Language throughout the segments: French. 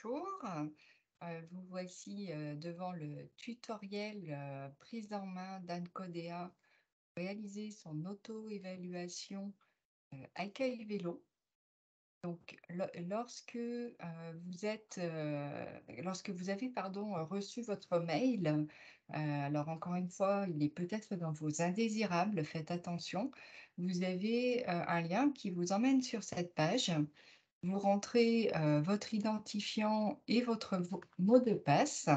Bonjour, vous voici devant le tutoriel prise en main d'Anne-Codéa, réaliser son auto-évaluation accueil vélo. Donc, lorsque vous avez reçu votre mail, alors encore une fois, il est peut-être dans vos indésirables, faites attention. Vous avez un lien qui vous emmène sur cette page. Vous rentrez, votre identifiant et votre mot de passe,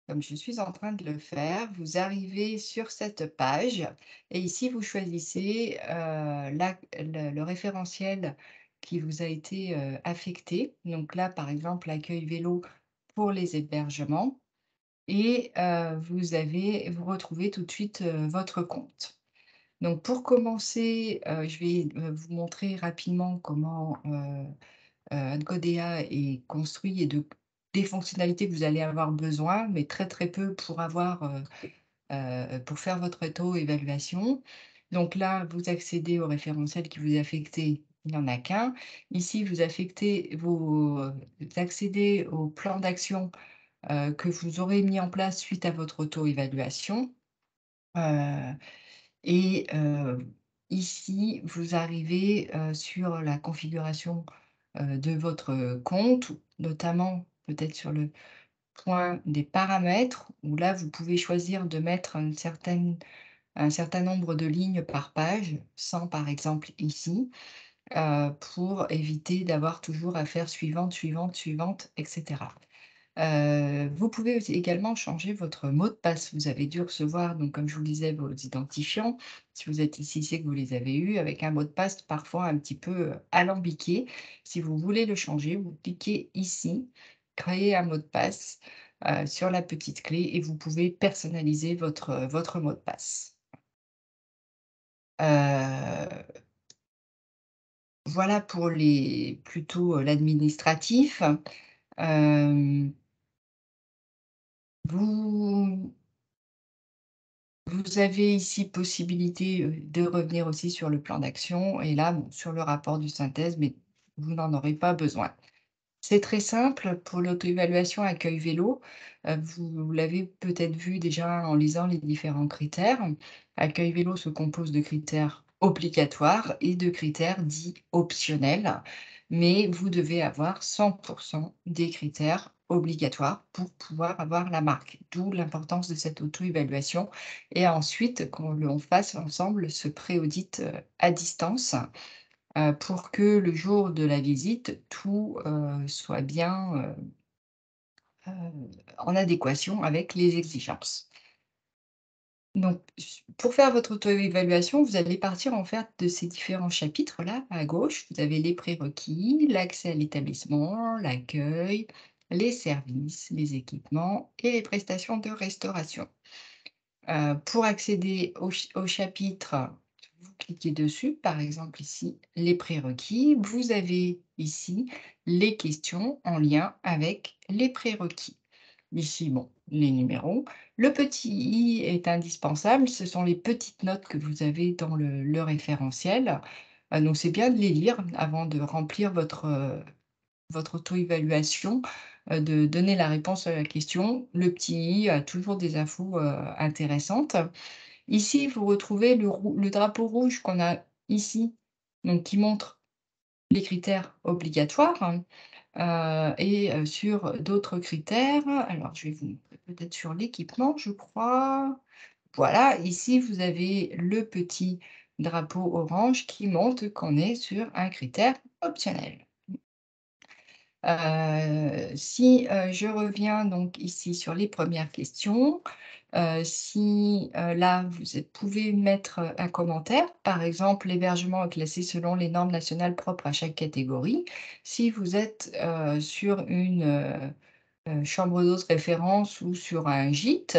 comme je suis en train de le faire. Vous arrivez sur cette page et ici vous choisissez, le référentiel qui vous a été, affecté. Donc là, par exemple, accueil vélo pour les hébergements et vous retrouvez tout de suite, votre compte. Donc pour commencer, je vais, vous montrer rapidement comment, Ancodia est construit et des fonctionnalités que vous allez avoir besoin, mais très, très peu pour faire votre auto-évaluation. Donc là, vous accédez au référentiel qui vous est affecté, il n'y en a qu'un. Ici, vous accédez au plan d'action, que vous aurez mis en place suite à votre auto-évaluation, heu et ici, vous arrivez, sur la configuration, de votre compte, notamment peut-être sur le point des paramètres où là, vous pouvez choisir de mettre un certain nombre de lignes par page, 100 par exemple ici, pour éviter d'avoir toujours à faire suivante, suivante, suivante et cetera. Vous pouvez aussi également changer votre mot de passe. Vous avez dû recevoir, donc comme je vous le disais, vos identifiants. Si vous êtes ici, c'est que vous les avez eus avec un mot de passe parfois un petit peu, alambiqué. Si vous voulez le changer, vous cliquez ici, créer un mot de passe, sur la petite clé et vous pouvez personnaliser votre mot de passe. Heu, voilà pour l'administratif. Hem, vous Vous avez ici possibilité, de revenir aussi sur le plan d'action et là, bon, sur le rapport de synthèse, mais vous n'en aurez pas besoin. C'est très simple pour l'auto-évaluation accueil vélo, vous l'avez peut-être vu déjà en lisant les différents critères. Accueil vélo se compose de critères obligatoires et de critères dits optionnels, mais vous devez avoir 100 des critères obligatoires pour pouvoir avoir la marque, d'où l'importance de cette auto-évaluation et ensuite qu'on l'on fasse ensemble ce pré-audit, à distance. Pour que le jour de la visite, tout, soit bien, en adéquation avec les exigences. Donc pour faire votre auto-évaluation, vous allez partir en fait de ces différents chapitres-là à gauche. Vous avez les prérequis, l'accès à l'établissement, l'accueil, les services, les équipements et les prestations de restauration. Pour accéder au chapitre, vous cliquez dessus, par exemple ici, les prérequis. Vous avez ici les questions en lien avec les prérequis. Ici, bon, les numéros. Le petit i est indispensable, ce sont les petites notes que vous avez dans le référentiel. Donc c'est bien de les lire avant de remplir votre auto-évaluation, de donner la réponse à la question. Le petit i a toujours des infos, intéressantes. Ici, vous retrouvez le drapeau rouge qu'on a ici, donc qui montre les critères obligatoires, et sur d'autres critères, alors je vais vous montrer peut-être sur l'équipement, je crois. Voilà, ici, vous avez le petit drapeau orange qui montre qu'on est sur un critère optionnel. Si, je reviens donc ici sur les premières questions, si, là pouvez mettre, un commentaire. Par exemple, l'hébergement est classé selon les normes nationales propres à chaque catégorie. Si vous êtes, sur une, chambre d'hôte référence ou sur un gîte,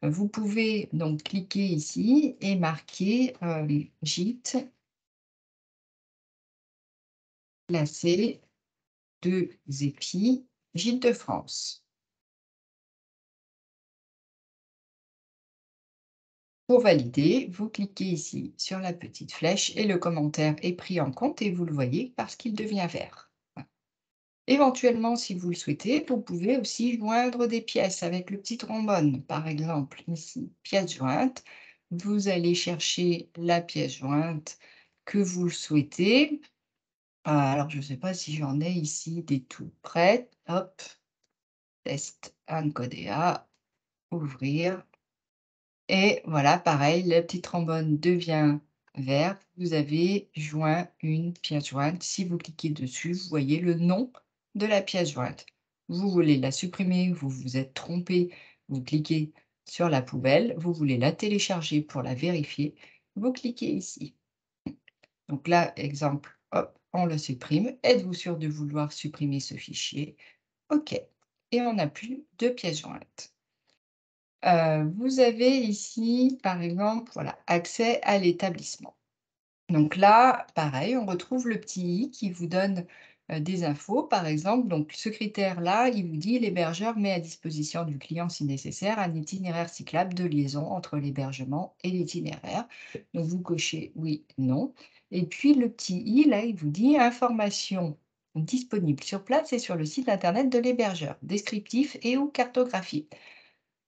vous pouvez donc cliquer ici et marquer, gîte classé 2 épis, Gîte de France. Pour valider, vous cliquez ici sur la petite flèche et le commentaire est pris en compte et vous le voyez parce qu'il devient vert. Voilà. Éventuellement, si vous le souhaitez, vous pouvez aussi joindre des pièces avec le petit trombone. Par exemple, ici, pièce jointe. Vous allez chercher la pièce jointe que vous souhaitez. Alors, je ne sais pas si j'en ai ici des toutes prêtes. Hop, test Encodea, ouvrir. Et voilà, pareil, le petit trombone devient vert. Vous avez joint une pièce jointe. Si vous cliquez dessus, vous voyez le nom de la pièce jointe. Vous voulez la supprimer, vous vous êtes trompé, vous cliquez sur la poubelle. Vous voulez la télécharger pour la vérifier, vous cliquez ici. Donc là, exemple, hop, on le supprime. Êtes-vous sûr de vouloir supprimer ce fichier? OK. Et on n'a plus de pièce jointe. Vous avez ici, par exemple, voilà, accès à l'établissement. Donc là, pareil, on retrouve le petit i qui vous donne, des infos. Par exemple, donc ce critère-là, il vous dit: «L'hébergeur met à disposition du client, si nécessaire, un itinéraire cyclable de liaison entre l'hébergement et l'itinéraire». Donc vous cochez oui, non et puis le petit i, là, il vous dit: «Informations disponibles sur place et sur le site internet de l'hébergeur, descriptif et ou cartographie».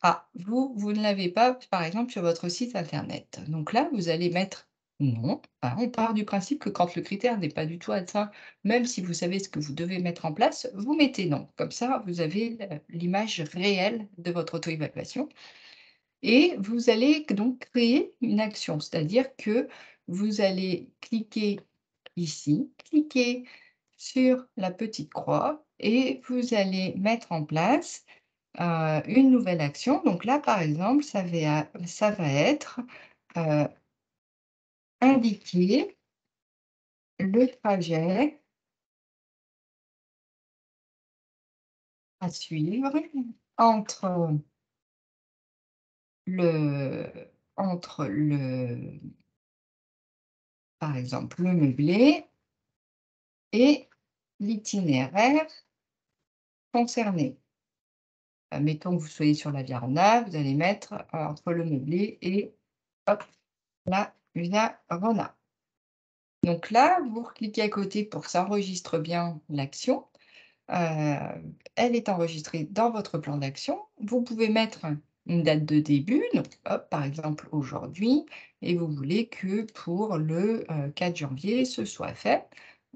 Ah, vous ne l'avez pas, par exemple, sur votre site internet. Donc là, vous allez mettre «Non». Ah, on part du principe que quand le critère n'est pas du tout atteint, même si vous savez ce que vous devez mettre en place, vous mettez «Non». Comme ça, vous avez l'image réelle de votre auto-évaluation et vous allez donc créer une action. C'est-à-dire que vous allez cliquer ici, cliquer sur la petite croix et vous allez mettre en place une nouvelle action. Donc là, par exemple, ça va être, heu, indiquer le trajet à suivre entre le entre par exemple, le meublé et l'itinéraire concerné. Mettons que vous soyez sur la Via Rona, vous allez mettre, entre le meublé et hop, la Via Rona. Donc là, vous cliquez à côté pour que ça enregistre bien l'action. Elle est enregistrée dans votre plan d'action. Vous pouvez mettre une date de début, donc hop, par exemple aujourd'hui et vous voulez que pour le, 4 janvier, ce soit fait.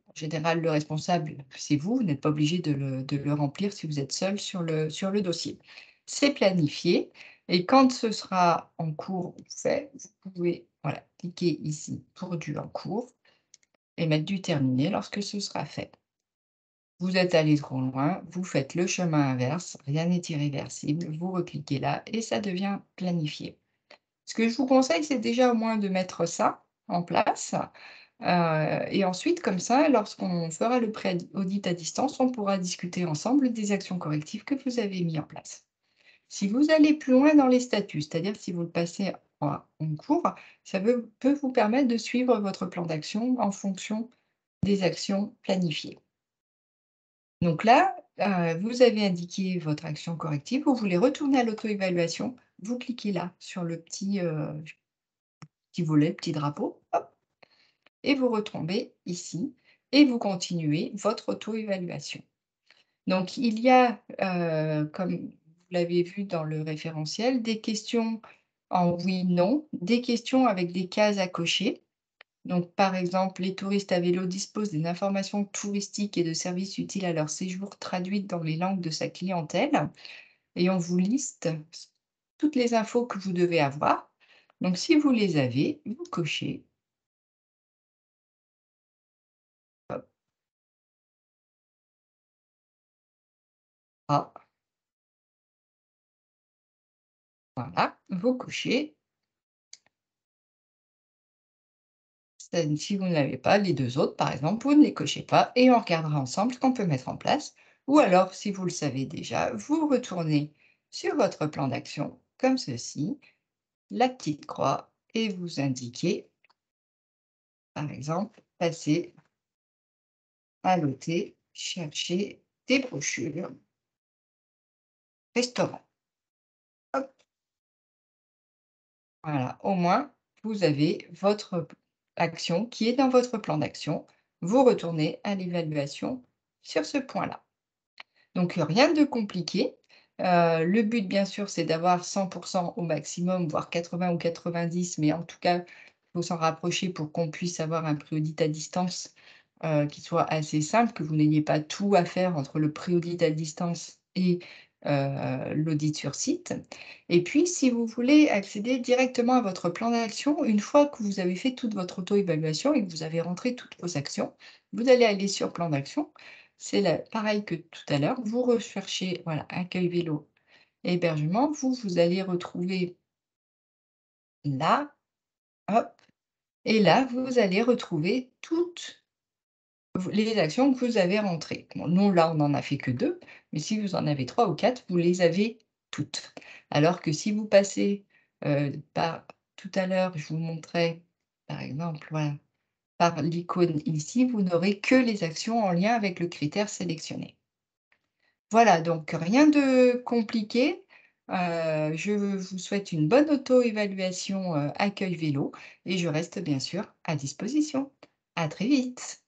En général, le responsable, c'est vous, vous n'êtes pas obligé de le remplir si vous êtes seul sur le dossier. C'est planifié et quand ce sera en cours ou fait, vous pouvez, voilà, cliquer ici pour du en cours et mettre du terminé lorsque ce sera fait. Vous êtes allé trop loin, vous faites le chemin inverse, rien n'est irréversible, vous recliquez là et ça devient planifié. Ce que je vous conseille, c'est déjà au moins de mettre ça en place, et ensuite comme ça, lorsqu'on fera le pré-audit à distance, on pourra discuter ensemble des actions correctives que vous avez mis en place. Si vous allez plus loin dans les statuts, c'est-à-dire si vous le passez en cours, ça peut vous permettre de suivre votre plan d'action en fonction des actions planifiées. Donc là, vous avez indiqué votre action corrective, vous voulez retourner à l'auto-évaluation, vous cliquez là sur le petit volet, petit drapeau, hop, et vous retombez ici et vous continuez votre auto-évaluation. Donc il y a, comme vous l'avez vu dans le référentiel, des questions en oui, non, des questions avec des cases à cocher. Donc, par exemple, les touristes à vélo disposent d'une information touristique et de services utiles à leur séjour traduites dans les langues de sa clientèle et on vous liste toutes les infos que vous devez avoir. Donc, si vous les avez, vous cochez. Hop, ah, voilà, vous cochez. Si vous ne l'avez pas, les 2 autres, par exemple, vous ne les cochez pas et on regardera ensemble ce qu'on peut mettre en place. Ou alors, si vous le savez déjà, vous retournez sur votre plan d'action comme ceci, la petite croix et vous indiquez, par exemple, passer à l'OT, chercher des brochures, restaurant. Hop, voilà, au moins, vous avez votre action qui est dans votre plan d'action. Vous retournez à l'évaluation sur ce point-là. Donc rien de compliqué. Le but, bien sûr, c'est d'avoir 100 au maximum, voire 80 ou 90, mais en tout cas, il faut s'en rapprocher pour qu'on puisse avoir un pré-audit à distance, qui soit assez simple, que vous n'ayez pas tout à faire entre le pré-audit à distance et l'audit sur site. Et puis, si vous voulez accéder directement à votre plan d'action, une fois que vous avez fait toute votre auto-évaluation et que vous avez rentré toutes vos actions, vous allez aller sur plan d'action. C'est pareil que tout à l'heure, vous recherchez, voilà, accueil vélo, hébergement, vous allez retrouver là, hop, et là, vous allez retrouver toutes les actions que vous avez rentrées. Bon, nous, là, on n'en a fait que 2, mais si vous en avez 3 ou 4, vous les avez toutes. Alors que si vous passez, par tout à l'heure, je vous montrais, par exemple, voilà, par l'icône ici, vous n'aurez que les actions en lien avec le critère sélectionné. Voilà, donc rien de compliqué. Je vous souhaite une bonne auto-évaluation, accueil vélo et je reste bien sûr à disposition. À très vite.